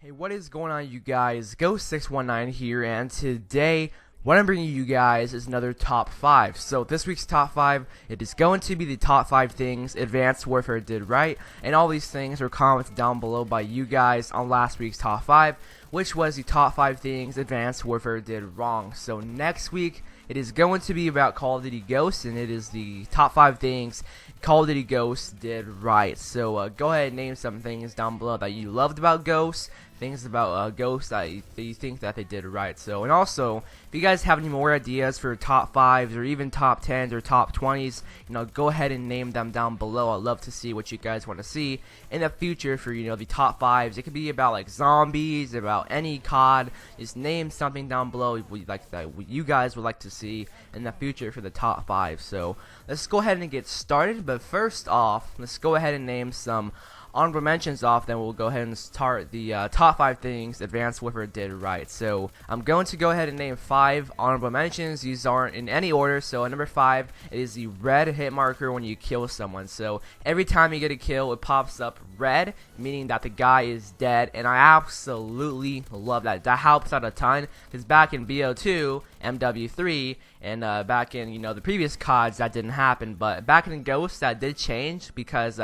Hey, what is going on, you guys? Ghost619 here, and today what I'm bringing you guys is another top 5. So this week's top 5, it is going to be the top 5 things Advanced Warfare did right, and all these things were commented down below by you guys on last week's top 5, which was the top 5 things Advanced Warfare did wrong. So next week, it is going to be about Call of Duty Ghosts, and it is the top 5 things Call of Duty Ghosts did right. So go ahead and name some things down below that you loved about Ghosts, things about Ghosts that you think that they did right. So, and also, if you guys have any more ideas for top 5s or even top 10s or top 20s, go ahead and name them down below. I'd love to see what you guys want to see in the future for, the top 5s. It could be about like zombies, about any COD. Just name something down below what you guys would like to see in the future for the top 5. So let's go ahead and get started. But first off, let's go ahead and name some honorable mentions off, then we'll go ahead and start the top 5 things Advanced Warfare did right. So I'm going to go ahead and name 5 honorable mentions. These aren't in any order. So at number 5, it is the red hit marker when you kill someone. So every time you get a kill, it pops up red, meaning that the guy is dead, and I absolutely love that. That helps out a ton, because back in BO2, MW3, and back in the previous CODs, that didn't happen, but back in Ghosts, that did change, because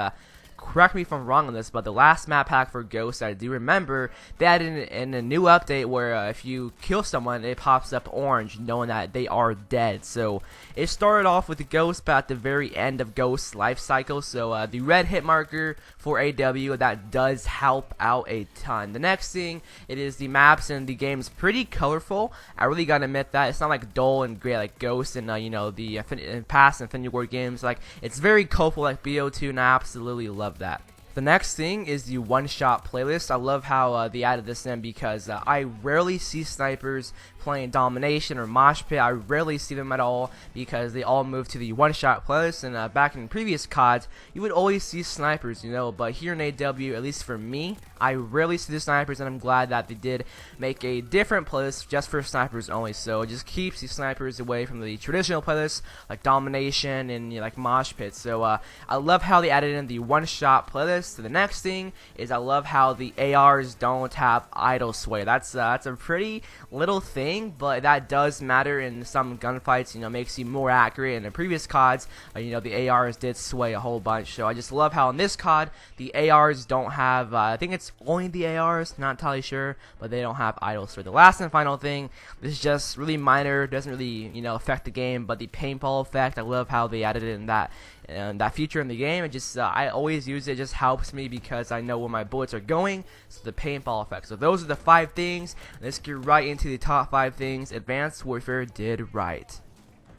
correct me if I'm wrong on this, but the last map pack for Ghost, I do remember, they added in a new update where if you kill someone, it pops up orange, knowing that they are dead. So it started off with the Ghost, but at the very end of Ghost's life cycle. So the red hit marker for AW, that does help out a ton. The next thing, it is the maps, and the game's pretty colorful. I really gotta admit that it's not like dull and gray like Ghost and the past Infinity War games. Like, it's very colorful like BO2, and I absolutely love that. The next thing is the one-shot playlist. I love how they added this in, because I rarely see snipers playing domination or mosh pit. I rarely see them at all, because they all move to the one-shot playlist. And back in previous CODs, you would always see snipers, but here in AW, at least for me, I rarely see the snipers, and I'm glad that they did make a different playlist just for snipers only. So it just keeps the snipers away from the traditional playlists like domination and like mosh pit. So I love how they added in the one-shot playlist. So the next thing is I love how the ARs don't have idle sway. That's a pretty little thing, but that does matter in some gunfights. Makes you more accurate. In the previous CODs, the ARs did sway a whole bunch. So I just love how in this COD the ARs don't have. I think it's only the ARs, not entirely sure, but they don't have idle sway. The last and final thing, this is just really minor, doesn't really affect the game, but the paintball effect. I love how they added in that. And that feature in the game, it just I always use it. It just helps me because I know where my bullets are going. So the paintball effect. So those are the 5 things. Let's get right into the top 5 things Advanced Warfare did right.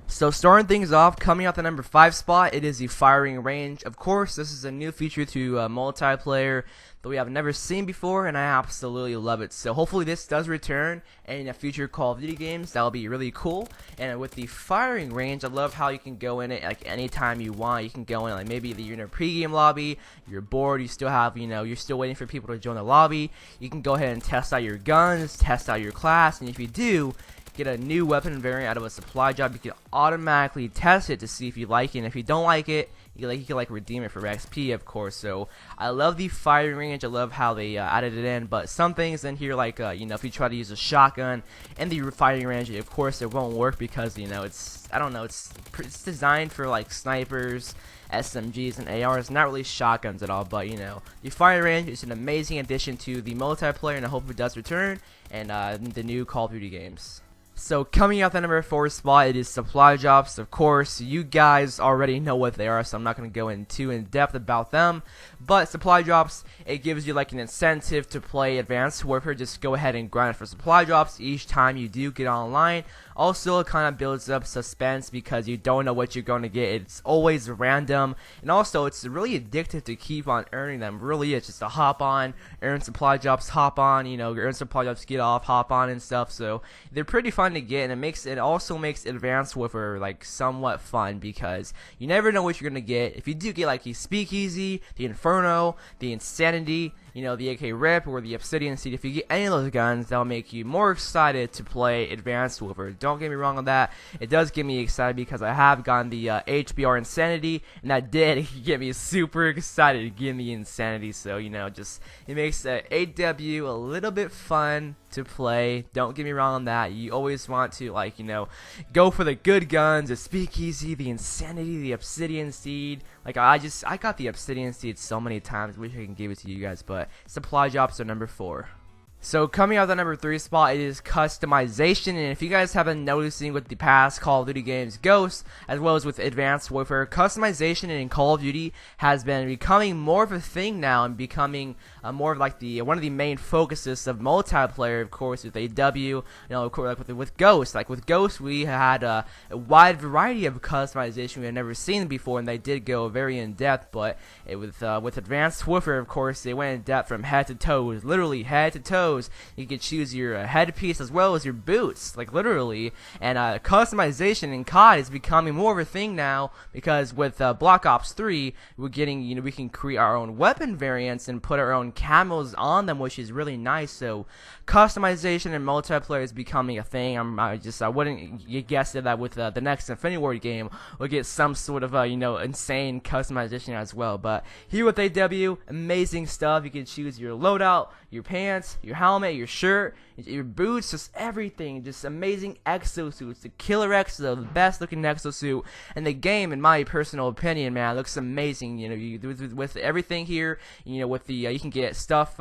So starting things off, coming out the number 5 spot, it is the firing range. Of course, this is a new feature to multiplayer that we have never seen before, and I absolutely love it. So hopefully this does return in a future Call of Duty games. That'll be really cool. And with the firing range, I love how you can go in it like anytime you want. You can go in like maybe you're in a pregame lobby, you're bored, you still have you're still waiting for people to join the lobby. You can go ahead and test out your guns, test out your class, and if you do get a new weapon variant out of a supply drop, you can automatically test it to see if you like it. And if you don't like it, you can redeem it for XP, of course. So I love the firing range. I love how they added it in. But some things in here, like if you try to use a shotgun in the firing range, of course it won't work, because it's designed for like snipers, SMGs, and ARs, not really shotguns at all. But the firing range is an amazing addition to the multiplayer, and I hope it does return and the new Call of Duty games. So coming out the number 4 spot, it is supply drops. Of course, you guys already know what they are, so I'm not going to go in depth about them. But supply drops, it gives you like an incentive to play Advanced Warfare. Just go ahead and grind for supply drops each time you do get online. Also, it kind of builds up suspense because you don't know what you're going to get. It's always random, and also it's really addictive to keep on earning them. Really, it's just a hop on, earn supply drops, hop on. Earn supply drops, get off, hop on, and stuff. So they're pretty fun to get, and it also makes Advanced Warfare like somewhat fun, because you never know what you're gonna get. If you do get like the Speakeasy, the Inferno, the Insanity, you know, the AK Rip or the Obsidian Seed, if you get any of those guns, that'll make you more excited to play Advanced Warfare. Don't get me wrong on that. It does get me excited because I have gotten the HBR Insanity, and that did get me super excited to give me Insanity. So, you know, just it makes AW a little bit fun to play. Don't get me wrong on that. You always want to, like, you know, go for the good guns, the Speakeasy, the Insanity, the Obsidian Seed. Like, I got the Obsidian Seed so many times. Wish I can give it to you guys, but supply drops are number 4. So coming out of the number 3 spot, it is customization, and if you guys have been noticing with the past Call of Duty games, Ghosts, as well as with Advanced Warfare, customization in Call of Duty has been becoming more of a thing now, and becoming more of like one of the main focuses of multiplayer. Of course, with AW, you know, of course, like with Ghosts. Like with Ghosts, we had a wide variety of customization we had never seen before, and they did go very in depth. But with Advanced Warfare, of course, they went in depth from head to toes, literally head to toes. You could choose your headpiece as well as your boots, like literally. And customization in COD is becoming more of a thing now, because with Black Ops 3, we're getting, you know, we can create our own weapon variants and put our own camos on them, which is really nice. So customization in multiplayer is becoming a thing. I wouldn't guess that with the next Infinity Ward game we'll get some sort of you know, insane customization as well. But here with AW, amazing stuff. You can choose your loadout, your pants, your helmet, your shirt, your boots, just everything. Just amazing exosuits. The Killer X, the best looking exosuit in the game, in my personal opinion. Man, it looks amazing. You know, with everything here, you know, with the you can get stuff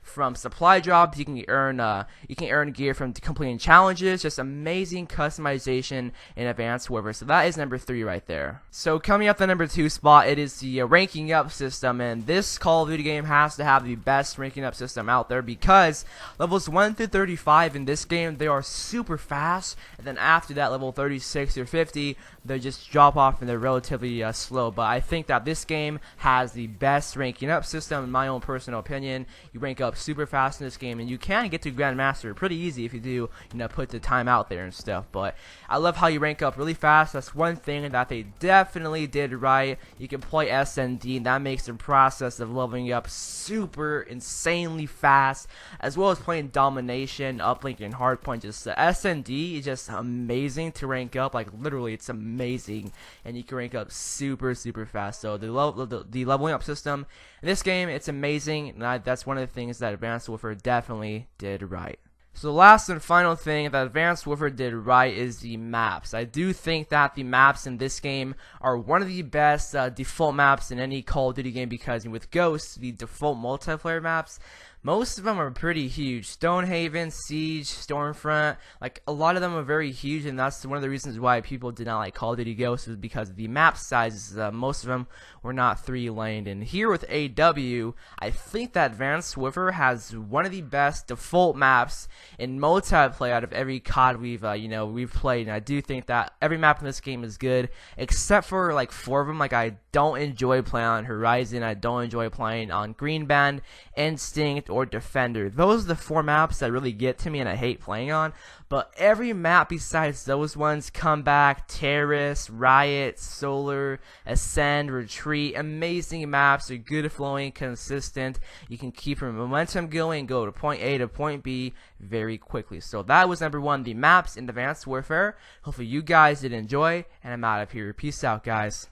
from supply drops. You can earn gear from completing challenges. Just amazing customization in Advanced Warfare. So that is number 3 right there. So coming up the number 2 spot, it is the ranking up system, and this Call of Duty game has to have the best ranking up system out there, because levels 1 through 35 in this game, they are super fast, and then after that, level 36 or 50, they just drop off and they're relatively slow. But I think that this game has the best ranking up system in my own personal opinion. You rank up super fast in this game, and you can get to Grandmaster pretty easy if you do, you know, put the time out there and stuff. But I love how you rank up really fast. That's one thing that they definitely did right. You can play SND, and that makes the process of leveling up super insanely fast, as well as playing Domination, Uplink, and Hardpoint. Just the SND is just amazing to rank up. Like literally, it's amazing, and you can rank up super fast. So the leveling up system in this game, it's amazing, and that's one of the things that Advanced Warfare definitely did right. So the last and final thing that Advanced Warfare did right is the maps. I do think that the maps in this game are one of the best default maps in any Call of Duty game, because with Ghosts, the default multiplayer maps, most of them are pretty huge. Stonehaven, Siege, Stormfront, like a lot of them are very huge, and that's one of the reasons why people did not like Call of Duty Ghosts, was because of the map sizes. Most of them were not 3-laned. And here with AW, I think that Advanced Warfare has one of the best default maps in multiplayer out of every COD we've played. And I do think that every map in this game is good, except for like 4 of them. Like, I don't enjoy playing on Horizon, I don't enjoy playing on Green Band, Instinct, or Defender. Those are the 4 maps that really get to me and I hate playing on. But every map besides those ones, Comeback, Terrace, Riot, Solar, Ascend, Retreat, amazing maps. They're good flowing, consistent. You can keep your momentum going and go to point A to point B very quickly. So that was number 1, the maps in Advanced Warfare. Hopefully you guys did enjoy, and I'm out of here. Peace out, guys.